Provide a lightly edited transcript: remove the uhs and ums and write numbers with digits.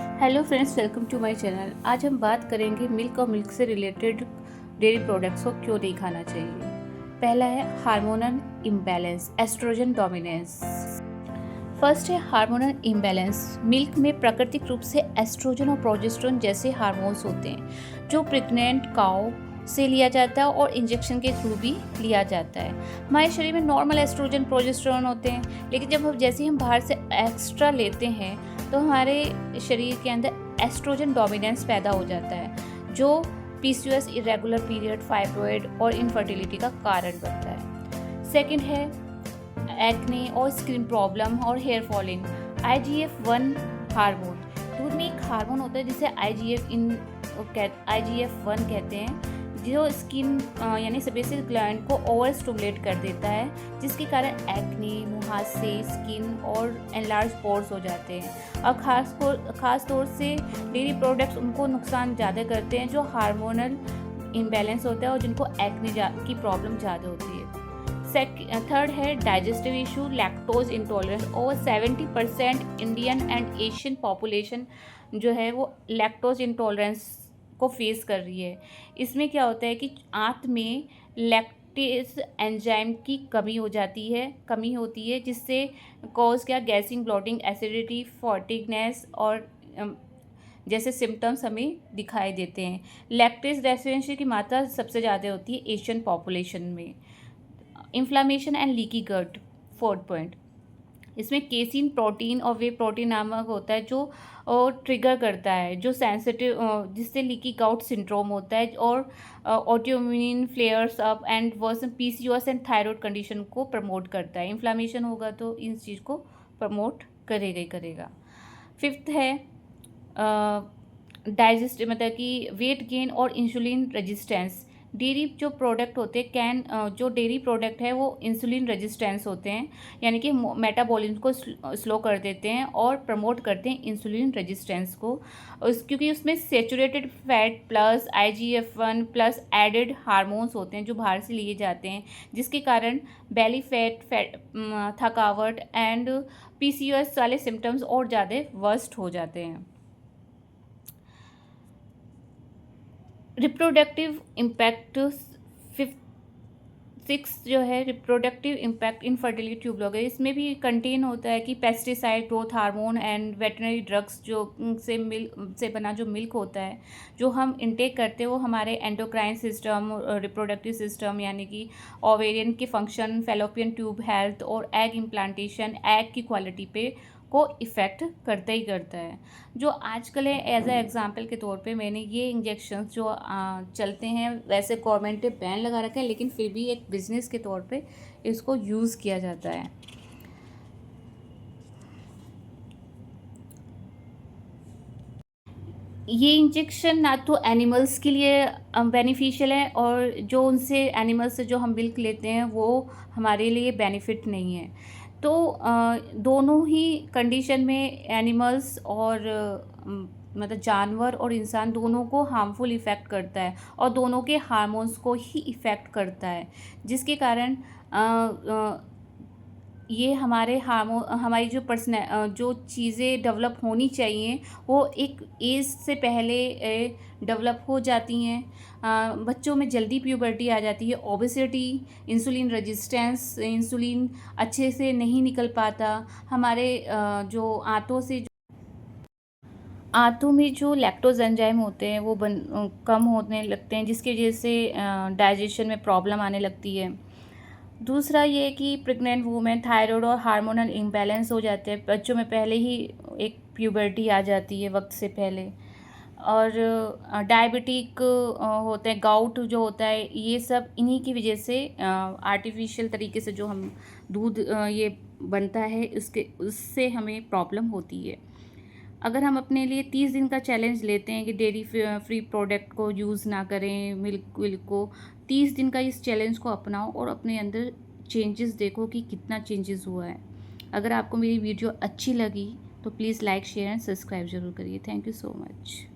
Hello friends, welcome to my channel. आज हम बात करेंगे मिल्क और मिल्क से रिलेटेड डेयरी प्रोडक्ट्स को क्यों नहीं खाना चाहिए। पहला है hormonal imbalance, oestrogen dominance. First है हार्मोनल इम्बैलेंस। मिल्क में प्राकृतिक रूप से एस्ट्रोजन और प्रोजेस्टेरोन जैसे हार्मोन्स होते हैं जो प्रेग्नेंट काउ से लिया जाता है और इंजेक्शन के थ्रू भी लिया जाता है। हमारे शरीर में नॉर्मल एस्ट्रोजन प्रोजेस्टेरोन होते हैं, लेकिन जब जैसे ही हम बाहर से एक्स्ट्रा लेते हैं तो हमारे शरीर के अंदर एस्ट्रोजन डोमिनेंस पैदा हो जाता है जो पीसीओएस, इरेगुलर पीरियड, फाइब्रॉइड और इनफर्टिलिटी का कारण बनता है। सेकंड है एक्ने और स्किन प्रॉब्लम और हेयर फॉलिंग। IGF-1 हार्मोन, दूध में एक हार्मोन होता है जिसे IGF-1 कहते हैं, जो स्किन यानी सेबेसियस ग्लैंड को ओवर स्टिमुलेट कर देता है, जिसके कारण एक्ने, मुहासे, स्किन और एनलार्ज पोर्स हो जाते हैं। और खास तौर से डेयरी प्रोडक्ट्स उनको नुकसान ज़्यादा करते हैं जो हार्मोनल इम्बैलेंस होता है और जिनको एक्ने की प्रॉब्लम ज़्यादा होती है। थर्ड है digestive issue, lactose intolerance. Over 70% Indian and Asian population जो है वो लैक्टोज इंटॉलरेंस को फेस कर रही है। इसमें क्या होता है कि आंत में लैक्टेज एंजाइम की कमी होती है जिससे कॉज क्या गैसिंग, ब्लोटिंग, एसिडिटी, फॉटिगनेस और जैसे सिम्टम्स हमें दिखाई देते हैं। लैक्टेज डेफिशिएंसी की मात्रा सबसे ज़्यादा होती है एशियन पॉपुलेशन में। Inflammation and leaky gut, fourth point. इसमें केसिन प्रोटीन और वे प्रोटीन नामक होता है जो ट्रिगर करता है, जो सेंसिटिव, जिससे लीकी गाउट सिंड्रोम होता है और autoimmune flares up and worsen PCOS and thyroid condition को प्रमोट करता है। इन्फ्लामेशन होगा तो इन चीज़ को प्रमोट करेगा। फिफ्थ है डाइजेस्ट, मतलब कि वेट गेन और इंसुलिन रेजिस्टेंस। डेयरी जो प्रोडक्ट होते हैं जो डेयरी प्रोडक्ट है वो इंसुलिन रेजिस्टेंस होते हैं, यानी कि मेटाबॉलिज्म को स्लो कर देते हैं और प्रमोट करते हैं इंसुलिन रेजिस्टेंस को। क्योंकि उसमें saturated fat plus IGF-1 plus added hormones होते हैं जो बाहर से लिए जाते हैं, जिसके कारण बेली फैट, थकावट एंड PCOS वाले सिम्टम्स और ज़्यादा वर्स्ट हो जाते हैं। रिप्रोडक्टिव इम्पैक्ट, सिक्स जो है रिप्रोडक्टिव इम्पैक्ट इनफर्टिलिटी ट्यूब वगैरह, इसमें भी कंटेन होता है कि pesticide, growth hormone and veterinary drugs से बना जो मिल्क होता है जो हम इनटेक करते हैं वो हमारे एंडोक्राइन सिस्टम, रिप्रोडक्टिव सिस्टम यानी कि ओवेरियन के फंक्शन, फैलोपियन ट्यूब हेल्थ और एग इम्प्लांटेशन, एग की क्वालिटी पे को इफ़ेक्ट करता ही करता है। जो आजकल है, एज ए एग्जांपल के तौर पे मैंने ये इंजेक्शंस जो चलते हैं, वैसे गवर्नमेंट ने बैन लगा रखा है लेकिन फिर भी एक बिज़नेस के तौर पे इसको यूज़ किया जाता है। ये इंजेक्शन ना तो एनिमल्स के लिए बेनिफिशियल है और जो उनसे एनिमल्स से जो हम मिल्क लेते हैं वो हमारे लिए बेनिफिट नहीं है। तो दोनों ही कंडीशन में एनिमल्स और मतलब जानवर और इंसान दोनों को हार्मफुल इफ़ेक्ट करता है और दोनों के हार्मोन्स को ही इफ़ेक्ट करता है, जिसके कारण ये हमारे हमारी जो चीज़ें डेवलप होनी चाहिए वो एक एज से पहले डेवलप हो जाती हैं। बच्चों में जल्दी प्यूबर्टी आ जाती है, ओबेसिटी, इंसुलिन रेजिस्टेंस, इंसुलिन अच्छे से नहीं निकल पाता, हमारे जो आंतों में जो लैक्टोज एंजाइम होते हैं वो कम होने लगते हैं, जिसकी वजह से डाइजेशन में प्रॉब्लम आने लगती है। दूसरा ये कि प्रेग्नेंट वूमेन थायराइड और हार्मोनल इम्बैलेंस हो जाते हैं, बच्चों में पहले ही एक प्यूबर्टी आ जाती है वक्त से पहले। और डायबिटिक होते हैं, गाउट जो होता है, ये सब इन्हीं की वजह से आर्टिफिशियल तरीके से जो हम दूध ये बनता है उससे हमें प्रॉब्लम होती है। अगर हम अपने लिए 30 दिन का चैलेंज लेते हैं कि डेयरी फ्री प्रोडक्ट को यूज़ ना करें, मिल्क को 30 दिन का इस चैलेंज को अपनाओ और अपने अंदर चेंजेस देखो कि कितना चेंजेस हुआ है। अगर आपको मेरी वीडियो अच्छी लगी तो please like, share and subscribe ज़रूर करिए। Thank you so much.